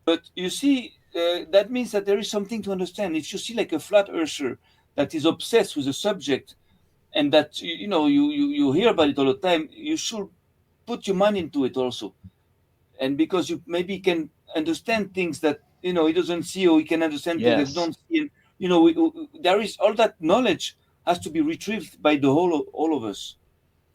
But you see, that means that there is something to understand. If you see like a flat earther that is obsessed with a subject, and that you hear about it all the time, you should put your mind into it also. And because you maybe can understand things that he doesn't see, or he can understand things that you Yes. don't see. And there is all that knowledge has to be retrieved by the all of us.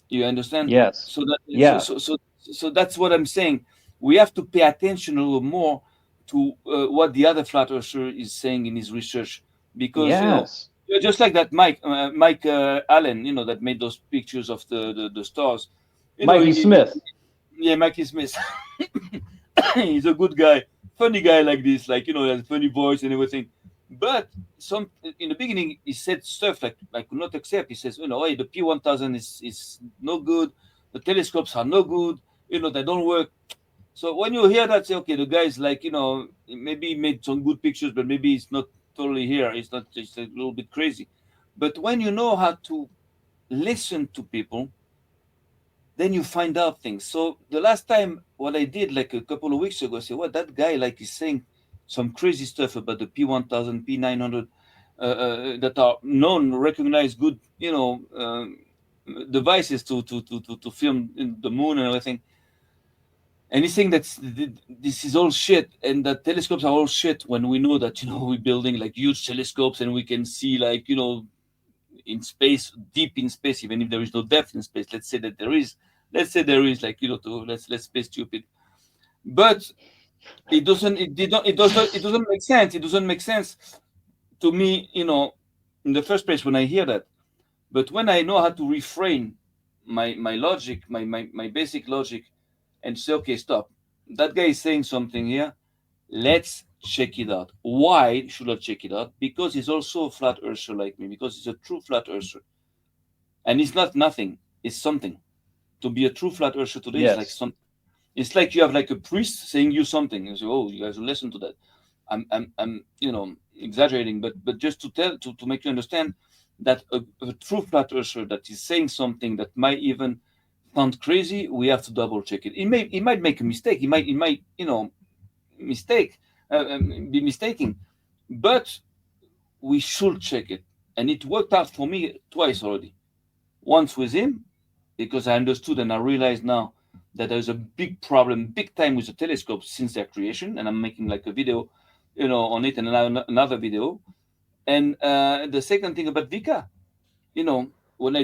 You understand? Yes. So that so Yeah. so so so that's what I'm saying. We have to pay attention a little more to what the other flat earther is saying in his research, because Yes. just like that Mike Allen, that made those pictures of the stars. Mikey Smith. Yeah, Mikey Smith. He's a good guy, funny guy like this, like has a funny voice and everything. But some in the beginning he said stuff like I could not accept. He says, hey, the P1000 is no good, the telescopes are no good, they don't work. So when you hear that, say, okay, the guy is like, maybe he made some good pictures, but maybe it's not totally here. It's not just a little bit crazy. But when you know how to listen to people, then you find out things. So the last time what I did like a couple of weeks ago, I said, "What that guy like is saying some crazy stuff about the P1000, P900 that are known, recognized, good, devices to film in the moon and everything." And he's saying that this is all shit, and that telescopes are all shit. When we know that we're building like huge telescopes and we can see like in space, deep in space, even if there is no depth in space. Let's say that there is. Let's say there is, like let's play stupid. But it doesn't. It did not. It doesn't. It doesn't make sense. It doesn't make sense to me. In the first place when I hear that. But when I know how to refrain my logic, my basic logic, and say, okay, stop. That guy is saying something here. Let's check it out. Why should I check it out? Because he's also a flat earther like me. Because he's a true flat earther, and it's not nothing. It's something. To be a true flat earther today is like Yes. some. It's like you have like a priest saying you something, and say, "Oh, you guys will listen to that." I'm exaggerating, but just to make you understand that a true flat earther that is saying something that might even sound crazy, we have to double check it. He might make a mistake. He might mistake be mistaken, but we should check it. And it worked out for me twice already. Once with him, because I understood and I realize now that there's a big problem, big time with the telescope since their creation, and I'm making like a video, on it, and another video. And the second thing about Vika, you know, when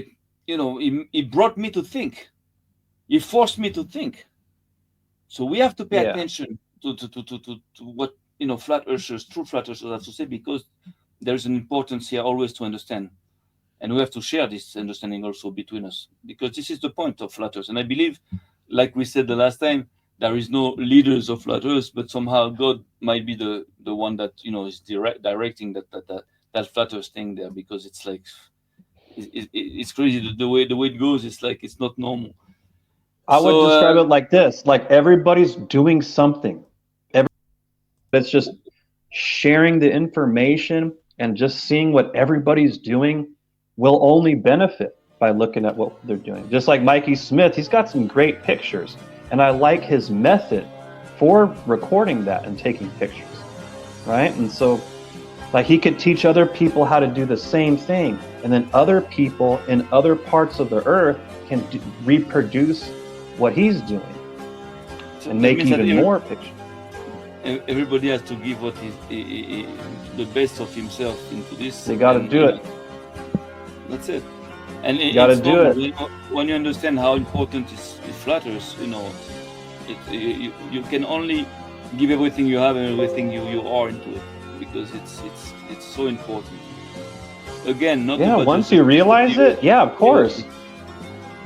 he brought me to think. He forced me to think. So we have to pay Yeah. attention to what flat earthers, true flat earthers have to say, because there's an importance here always to understand, and we have to share this understanding also between us, because this is the point of flat earth. And I believe, like we said the last time, there is no leaders of flat earth, but somehow God might be the one that is directing that flat earth thing there, because it's like it's crazy the way it goes. It's like it's not normal. I would So describe it like this, like everybody's doing something. It's just sharing the information and just seeing what everybody's doing will only benefit by looking at what they're doing. Just like Mikey Smith, he's got some great pictures, and I like his method for recording that and taking pictures, right? And so, like, he could teach other people how to do the same thing, and then other people in other parts of the earth can reproduce what he's doing and that make means that even more pictures. everybody has to give what is the best of himself into this, They got to and do it. that's it. And You got to it's do normal it. when you understand how important is flat earth. You can only give everything you have and everything you are into it, because it's so important. Again, not Yeah, about just once you realize the it, yeah, of course.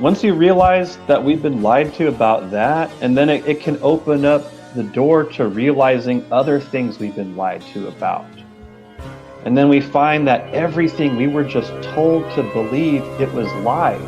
Once you realize that we've been lied to about that, and then it can open up the door to realizing other things we've been lied to about. And then we find that everything we were just told to believe, it was lies.